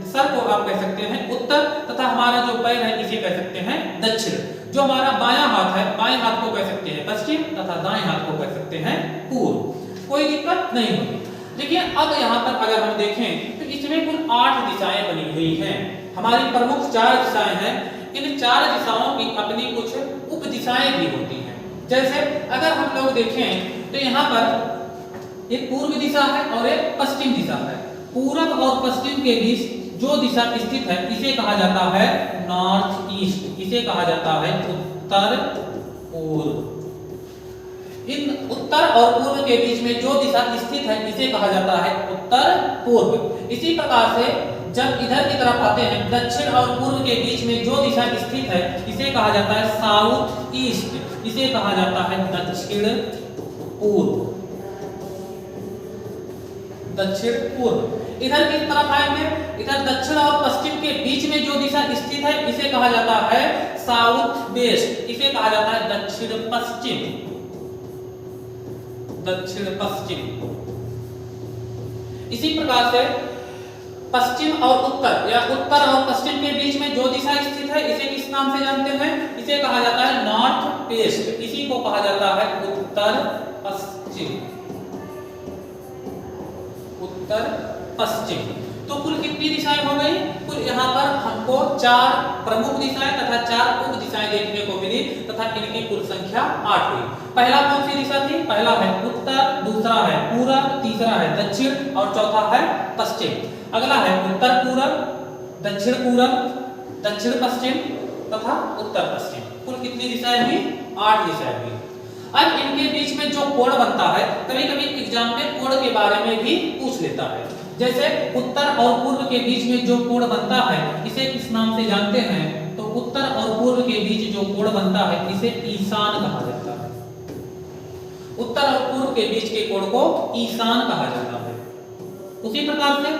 सर को आप कह सकते हैं उत्तर तथा हमारा जो पैर है इसे कह सकते हैं दक्षिण। जो हमारा बायां हाथ है, बाएं हाथ को कह सकते हैं पश्चिम तथा दाएं हाथ को कह सकते हैं पूर्व। कोई दिक्कत नहीं होगी। देखिए अब यहाँ पर अगर हम देखें तो इसमें कुल 8 दिशाएं बनी हुई हैं। हमारी प्रमुख 4 दिशाएं हैं। इन 4 दिशाओं की अपनी कुछ उप दिशाएं भी होती हैं। जैसे अगर हम लोग देखें तो यहाँ पर एक पूर्व दिशा है और एक पश्चिम दिशा है। पूरब और पश्चिम के बीच जो दिशा स्थित है इसे कहा जाता है नॉर्थ ईस्ट, इसे कहा जाता है उत्तर पूर्व। इन उत्तर और पूर्व के बीच में जो दिशा स्थित है इसे कहा जाता है उत्तर पूर्व। इसी प्रकार से जब इधर की तरफ आते हैं दक्षिण और पूर्व के बीच में जो दिशा स्थित है इसे कहा जाता है साउथ ईस्ट, इसे कहा जाता है दक्षिण पूर्व। दक्षिण पूर्व। इधर की तरफ आएंगे, इधर दक्षिण और पश्चिम के बीच में जो दिशा स्थित है इसे कहा जाता है साउथ वेस्ट, इसे कहा जाता है दक्षिण पश्चिम। दक्षिण पश्चिम। इसी प्रकार से पश्चिम और उत्तर या उत्तर और पश्चिम के बीच में जो दिशा स्थित है इसे किस नाम से जानते हैं? इसे कहा जाता है नॉर्थ वेस्ट, इसी को कहा जाता है उत्तर पश्चिम। उत्तर पश्चिम। तो कुल कितनी दिशाएं हो गई? कुल यहाँ पर हमको 4 प्रमुख दिशाएं तथा 4 उप दिशाएं देखने को मिली तथा इनकी कुल संख्या 8 हुई। पहला कौन सी दिशा थी? पहला है उत्तर, दूसरा है पूरब, तीसरा है दक्षिण और चौथा है पश्चिम। अगला है उत्तर पूरब, दक्षिण पूरब, दक्षिण पश्चिम तथा उत्तर पश्चिम। कुल कितनी दिशाएं हुई? 8 दिशाएं हुई। अब इनके बीच में जो कोण बनता है, कभी कभी एग्जाम में कोण के बारे में भी पूछ लेता है। जैसे उत्तर और पूर्व के बीच में जो कोण बनता है इसे किस नाम से जानते हैं? तो उत्तर और पूर्व के बीच जो कोण बनता है इसे ईशान कहा जाता है। उत्तर और पूर्व के बीच के कोण को ईशान कहा जाता है। उसी प्रकार से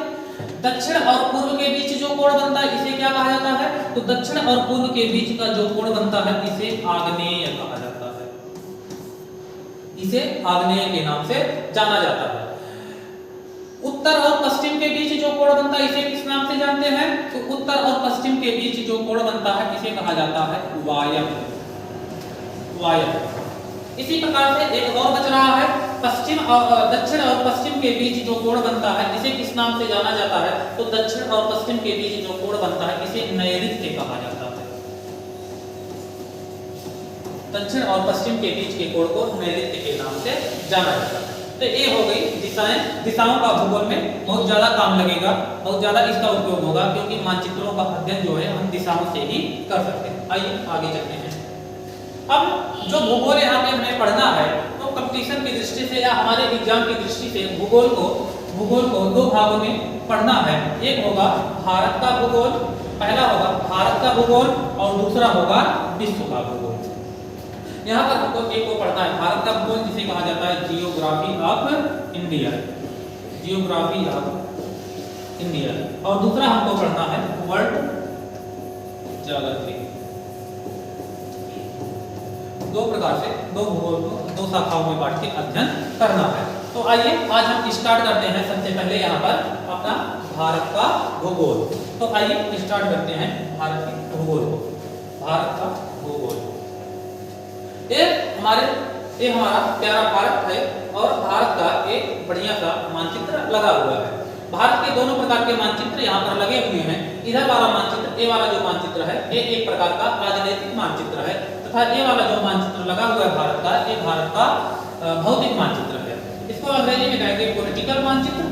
दक्षिण और पूर्व के बीच जो कोण बनता है इसे क्या कहा जाता है? तो दक्षिण और पूर्व के बीच का जो कोण बनता है इसे आग्नेय कहा जाता है। इसे आग्नेय के नाम से जाना जाता है। उत्तर और पश्चिम के बीच जो कोण बनता है इसे किस नाम से जानते हैं? तो उत्तर और पश्चिम के बीच जो कोण बनता है इसे कहा जाता है वायव्य। वायव्य। इसी प्रकार से एक और बच रहा है, पश्चिम और दक्षिण और पश्चिम के बीच जो कोण बनता है इसे किस नाम से जाना जाता है? तो दक्षिण और पश्चिम के बीच जो कोण बनता है इसे नैऋत्य कहा जाता है। दक्षिण और पश्चिम के बीच के कोण को नैऋत्य के नाम से जाना जाता है। तो ये हो गई दिशाएं। दिशाओं का भूगोल में बहुत ज्यादा काम लगेगा, बहुत ज्यादा इसका उपयोग होगा, क्योंकि मानचित्रों का अध्ययन जो है हम दिशाओं से ही कर सकते हैं। आइए आगे चलते हैं। अब जो भूगोल यहाँ पे हमें पढ़ना है, तो कंपटीशन की दृष्टि से या हमारे एग्जाम की दृष्टि से भूगोल को दो भागों में पढ़ना है। एक होगा भारत का भूगोल, पहला होगा भारत का भूगोल और दूसरा होगा विश्व का भूगोल। यहाँ पर हमको एक को पढ़ना है भारत का भूगोल, जिसे कहा जाता है geography of India, geography of India, और दूसरा हमको पढ़ना है वर्ल्ड ज्योग्राफी। दो प्रकार से दो भूगोल को दो शाखाओं में बांट के अध्ययन करना है। तो आइए आज हम स्टार्ट करते हैं। सबसे पहले यहाँ पर अपना भारत का भूगोल। तो आइए स्टार्ट करते हैं भारत के भूगोल को। भारत का भूगोल ये हमारा प्यारा भारत है, और भारत का एक बढ़िया सा मानचित्र लगा हुआ है। भारत के दोनों प्रकार के मानचित्र यहाँ पर लगे हुए हैं। इधर वाला मानचित्र, ये वाला जो मानचित्र है, ये एक प्रकार का राजनीतिक मानचित्र है, तथा ये वाला जो मानचित्र लगा हुआ है भारत का, ये भारत का भौतिक मानचित्र है। इसको अंग्रेजी में कहेंगे पॉलिटिकल मानचित्र,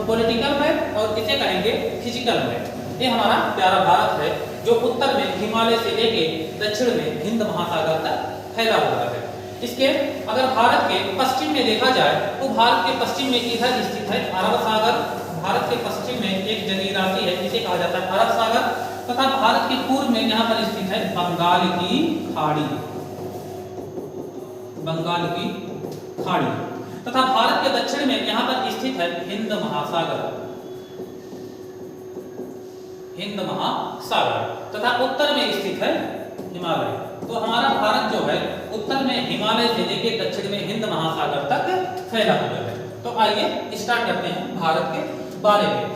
पॉलिटिकल मैप, और इसे कहेंगे फिजिकल मैप। ये हमारा प्यारा भारत है, जो उत्तर में हिमालय से लेके दक्षिण में हिंद महासागर तक फैला हुआ है। इसके अगर भारत के पश्चिम में देखा जाए, तो भारत के पश्चिम में इधर स्थित है अरब सागर। भारत के पश्चिम में एक जलीय राशि है, जिसे कहा जाता है अरब सागर, तथा भारत के पूर्व में यहाँ पर स्थित है बंगाल की खाड़ी, बंगाल की खाड़ी, तथा भारत के दक्षिण में यहाँ पर स्थित है हिंद महासागर, हिंद महासागर, तथा उत्तर में स्थित है हिमालय। तो हमारा भारत जो है उत्तर में हिमालय से लेकर दक्षिण में हिंद महासागर तक फैला हुआ है। तो आइए स्टार्ट करते हैं भारत के बारे में।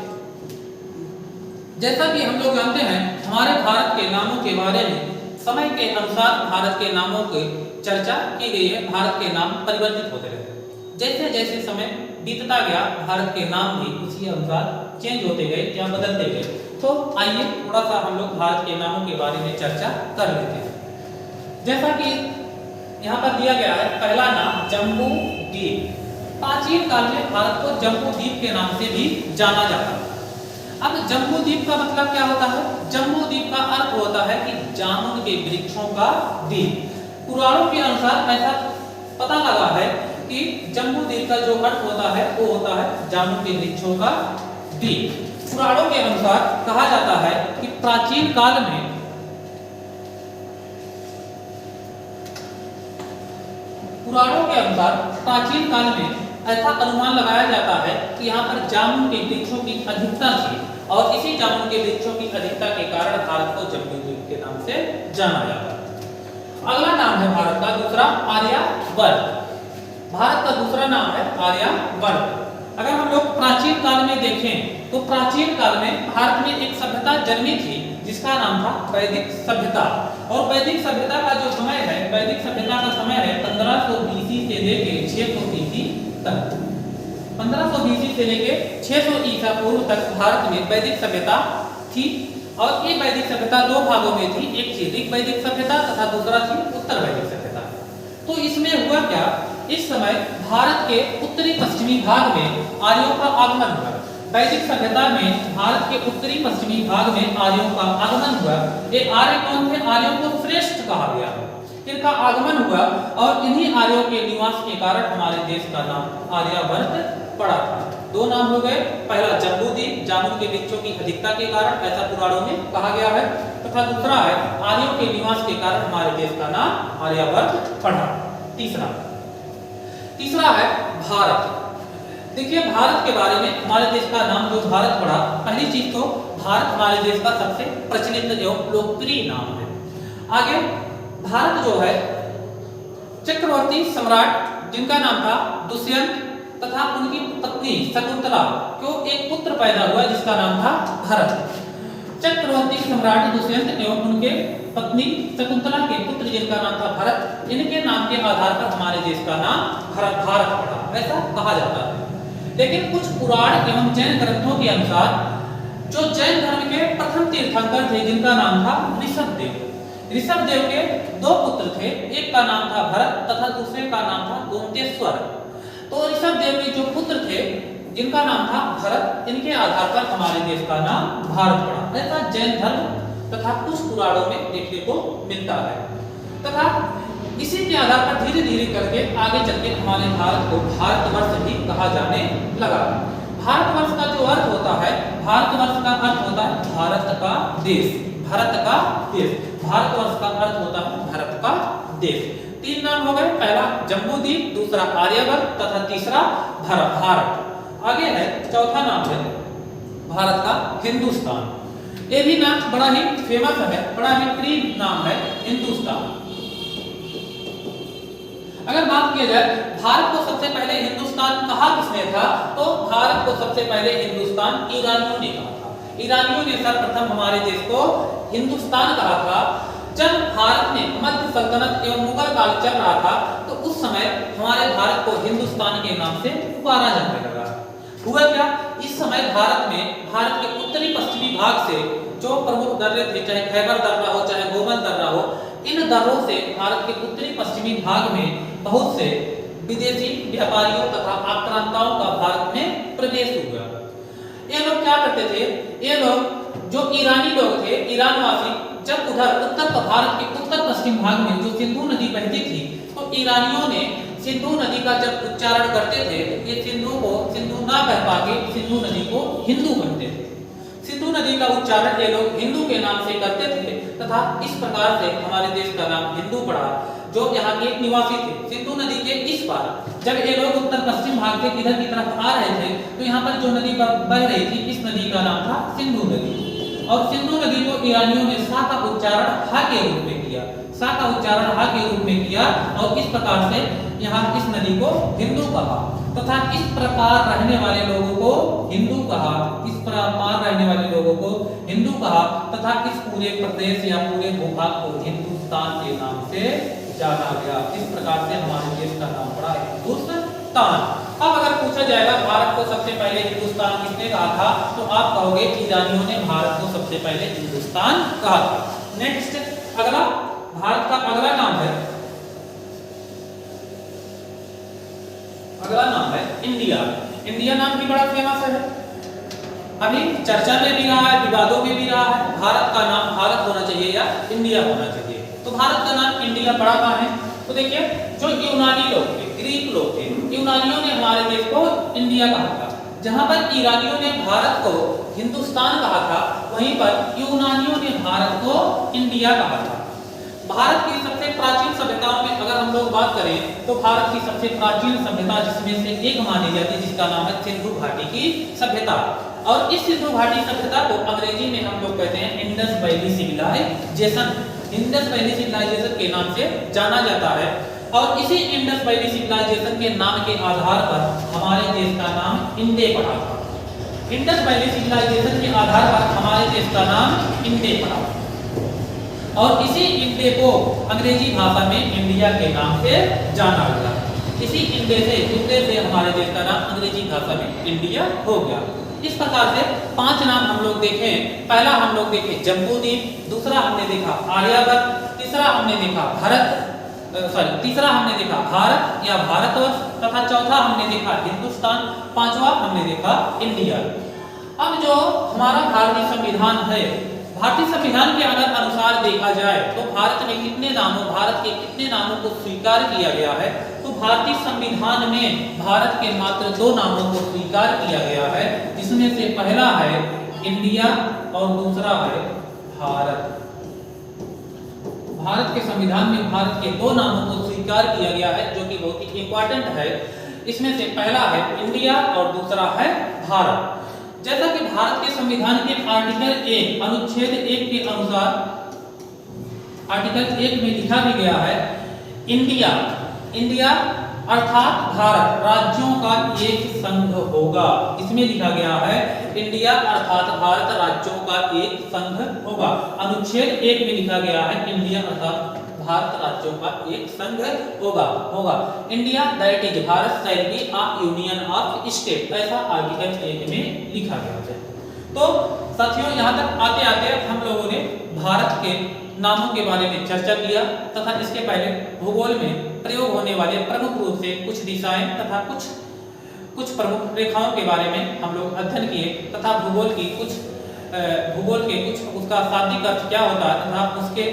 जैसा कि हम लोग जानते हैं, हमारे भारत के नामों के बारे में समय के अनुसार भारत के नामों की चर्चा की गई है। भारत के नाम परिवर्तित होते रहते हैं। जैसे जैसे समय बीतता गया, भारत के नाम भी उसी अनुसार चेंज होते गए या बदलते गए। तो आइए थोड़ा सा हम लोग भारत के नामों के बारे में चर्चा कर लेते हैं। जैसा कि यहाँ पर दिया गया है, पहला नाम जम्बू द्वीप। प्राचीन काल में भारत को जम्बू द्वीप के नाम से भी जाना जाता है। अब जम्बू द्वीप का मतलब क्या होता है? जम्बू द्वीप का अर्थ होता है कि जामुन के वृक्षों का द्वीप। पुराणों के अनुसार ऐसा पता लगा है कि जम्बू द्वीप का जो अर्थ होता है वो होता है जामुन के वृक्षों का द्वीप। पुराणों के अनुसार कहा जाता है कि प्राचीन काल में ऐसा अनुमान लगाया जाता है कि यहाँ पर जामुन के वृक्षों की अधिकता थी, और इसी जामुन के वृक्षों की अधिकता के कारण भारत को जम्बू द्वीप के नाम से जाना जाता है। अगला नाम है भारत का दूसरा आर्यावर्त। भारत का दूसरा नाम है आर्यावर्त। अगर हम लोग प्राचीन काल में देखें, तो प्राचीन काल में भारत में एक सभ्यता जन्मी थी, जिसका नाम था वैदिक सभ्यता। और वैदिक सभ्यता का जो समय है, वैदिक सभ्यता का समय है 1500 बीसी से लेके 600 बीसी तक। 1500 बीसी से लेके 600 ईसा पूर्व तक भारत में वैदिक सभ्यता थी। और ये वैदिक सभ्यता दो भागों में थी, एक थी ऋग वैदिक सभ्यता तथा दूसरा थी उत्तर वैदिक सभ्यता। तो इसमें हुआ क्या, इस समय भारत के उत्तरी पश्चिमी भाग में आर्यों का आगमन हुआ। वैदिक सभ्यता में भारत के उत्तरी पश्चिमी भाग में आर्यों का आगमन हुआ। ये आर्य कौन थे? आर्यों को श्रेष्ठ कहा गया। इनका आगमन हुआ, और इन्हीं आर्यों के निवास के कारण हमारे देश का नाम आर्यावर्त पड़ा था। दो नाम हो गए, पहला जम्बू द्वीप, जामुन के वृक्षों की अधिकता के कारण, ऐसा पुराणों में कहा गया है, तथा दूसरा है आर्यों के निवास के कारण हमारे देश का नाम आर्यावर्त पड़ा। तीसरा है भारत। देखिए भारत के बारे में, हमारे देश का नाम जो भारत पड़ा, पहली चीज तो भारत हमारे देश का सबसे प्रचलित एवं लोकप्रिय नाम है। आगे भारत जो है चक्रवर्ती सम्राट जिनका नाम था दुष्यंत तथा उनकी पत्नी शकुंतला को एक पुत्र पैदा हुआ जिसका नाम था भरत। चक्रवर्ती सम्राट दुष्यंत एवं उनके पत्नी शकुंतला के पुत्र जिनका नाम था भरत, इनके नाम के आधार पर हमारे देश का नाम भारत पड़ा, ऐसा कहा जाता है। लेकिन कुछ पुराण एवं जैन ग्रंथों के अनुसार जो जैन धर्म के प्रथम तीर्थंकर थे जिनका नाम था ऋषभदेव। ऋषभदेव के दो पुत्र थे, एक का नाम था भरत तथा दूसरे का नाम था गोमतेश्वर। तो ऋषभदेव के जो पुत्र थे जिनका नाम था भरत, इनके आधार पर हमारे देश का नाम भारत पड़ा। ऐसा जैन धर्म तथा कुछ पुराणों में देखने को मिलता है। तथा इसी के आधार पर धीरे धीरे करके आगे चलके हमारे भारत को भारतवर्ष भी कहा जाने लगा। भारतवर्ष का जो अर्थ होता है, भारतवर्ष का अर्थ होता है भारत का देश, भारत का देश। भारतवर्ष का अर्थ होता है भारत का देश। तीन नाम हो गए, पहला जम्बूद्वीप, दूसरा आर्यवर्त तथा तीसरा भारत। आगे है चौथा नाम है भारत का हिंदुस्तान। ये भी नाम बड़ा ही फेमस है, बड़ा ही प्रिय नाम है हिंदुस्तान। अगर बात किया जाए भारत को सबसे पहले हिंदुस्तान कहा किसने था, तो भारत को सबसे पहले हिंदुस्तान ईरानियों ने कहा था। ईरानियों ने सर्वप्रथम हमारे देश को हिंदुस्तान कहा था। जब भारत में मध्य सल्तनत एवं मुगल काल चल रहा था तो उस समय हमारे भारत को हिंदुस्तान के नाम से पुकारा जाने लगा। हुआ क्या, इस समय भारत में भारत के उत्तरी पश्चिमी भाग से जो प्रमुख दर्रे थे, चाहे खैबर दर्रा हो चाहे गोमल दर्रा हो, इन दर्रों से भारत के उत्तरी पश्चिमी भाग में बहुत से विदेशी व्यापारियों तथा आक्रांताओं का भारत में प्रवेश हुआ। ये लोग क्या करते थे, ये लोग जो ईरानी लोग थे, ईरानवासी, जब उधर उत्तर भारत के उत्तर पश्चिम भाग में जो सिंधु नदी बहती थी तो ईरानियों ने सिंधु नदी का जब उच्चारण करते थे ये सिंधु ना कह पाके सिंधु नदी को हिंदू कहते थे। सिंधु नदी का उच्चारण ये लोग हिंदू के नाम से करते थे तथा इस प्रकार से हमारे देश का नाम हिंदू पड़ा। जो यहाँ के निवासी थे सिंधु नदी के इस पार, जब ये लोग उत्तर पश्चिम भाग से इधर की तरफ आ रहे थे तो यहाँ पर जो नदी बह रही थी इस नदी का नाम था सिंधु नदी। और सिंधु नदी को ईरानियों ने सा का उच्चारण हा के रूप में किया, सा का उच्चारण हा के रूप में किया और इस प्रकार से यहाँ इस नदी को हिंदू कहा तथा इस प्रकार रहने वाले लोगों को हिंदू कहा, इस प्रकार रहने वाले लोगों को हिंदू कहा तथा इस पूरे प्रदेश या पूरे भूभाग को हिंदुस्तान के नाम से जाना गया। इस प्रकार से हमारे देश का नाम पड़ा हिंदुस्तान। अब अगर पूछा जाएगा भारत को सबसे पहले हिंदुस्तान किसने कहा था, तो आप कहोगे ईरानियों ने भारत को सबसे पहले हिंदुस्तान कहा था। नेक्स्ट अगला भारत का अगला नाम है, अगला नाम है इंडिया। इंडिया नाम भी बड़ा फेमस है, अभी चर्चा में भी रहा है, विवादों में भी रहा है। भारत का नाम भारत होना चाहिए या इंडिया होना चाहिए, तो भारत का नाम इंडिया पड़ा कहाँ है, तो देखिए जो यूनानी लोग थे, ग्रीक लोग थे, यूनानियों ने हमारे देश को इंडिया कहा था। जहां पर ईरानियों ने भारत को हिंदुस्तान कहा था वहीं पर यूनानियों ने भारत को इंडिया कहा था। भारत की सबसे प्राचीन सभ्यताओं में अगर हम लोग बात करें तो भारत की सबसे प्राचीन सभ्यता जिसमें से एक मानी जाती है जिसका नाम है सिंधु घाटी की सभ्यता। और इस सिंधु घाटी सभ्यता को अंग्रेजी में हम लोग कहते हैं Indus valley civilisation, Indus valley civilisation के नाम से जाना जाता है। और इसी इंडस वैली सिविलाइजेशन के नाम के आधार पर हमारे देश का नाम इंडे पड़ा था। इंडस वैली सिविलाइजेशन के आधार पर हमारे देश का नाम इंडे पड़ा और इसी इंडे को अंग्रेजी भाषा में इंडिया के नाम से जाना गया। इसी इंडे से हमारे देश का नाम अंग्रेजी भाषा में इंडिया हो गया। इस प्रकार से पांच नाम हम लोग देखें। पहला हम लोग देखे जम्बूद्वीप, दूसरा हमने देखा आर्यवर्त, तीसरा हमने देखा भारत या भारतवर्ष तथा चौथा हमने देखा हिंदुस्तान, पांचवा हमने देखा इंडिया। अब जो हमारा भारतीय संविधान है, भारतीय संविधान के अगर अनुसार देखा जाए तो भारत के कितने नामों को स्वीकार किया गया है, तो भारतीय संविधान में भारत के मात्र 2 नामों को स्वीकार किया गया है, जिसमें से पहला है इंडिया और दूसरा है भारत। भारत के संविधान में भारत के 2 नामों को स्वीकार किया गया है जो कि बहुत ही इंपॉर्टेंट है। इसमें से पहला है इंडिया और दूसरा है भारत। जैसा कि भारत के संविधान के आर्टिकल 1 अनुच्छेद 1 के अनुसार आर्टिकल 1 में लिखा भी गया है इंडिया अर्थात भारत राज्यों का एक संघ होगा। इसमें लिखा गया है इंडिया अर्थात भारत राज्यों का एक संघ होगा। अनुच्छेद 1 में लिखा गया है इंडिया अर्थात भारत राज्यों का एक संघ होगा। India that is Bharat shall be a union of state, ऐसा आर्टिकल 1 में लिखा गया है। तो साथियों यहाँ तक आते आते हम लोगों ने भारत के नामों के बारे में चर्चा किया तथा इसके पहले भूगोल में प्रयोग होने वाले प्रमुख रूप से कुछ दिशाएं तथा कुछ प्रमुख रेखाओं के बारे में हम लोग अध्ययन किए तथा भूगोल के कुछ उसका शाब्दिक अर्थ क्या होता है तथा उसके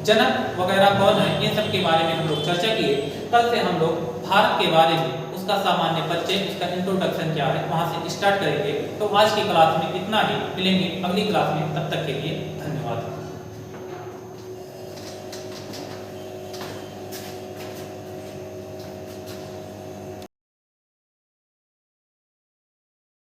जनक वगैरह कौन है, इन सब के बारे में हम लोग चर्चा किए। कल से हम लोग भारत के बारे में, उसका सामान्य परिचय, उसका इंट्रोडक्शन क्या है, वहां से स्टार्ट करेंगे। तो आज की क्लास में इतना ही, मिलेंगे अगली क्लास में, तब तक के लिए धन्यवाद।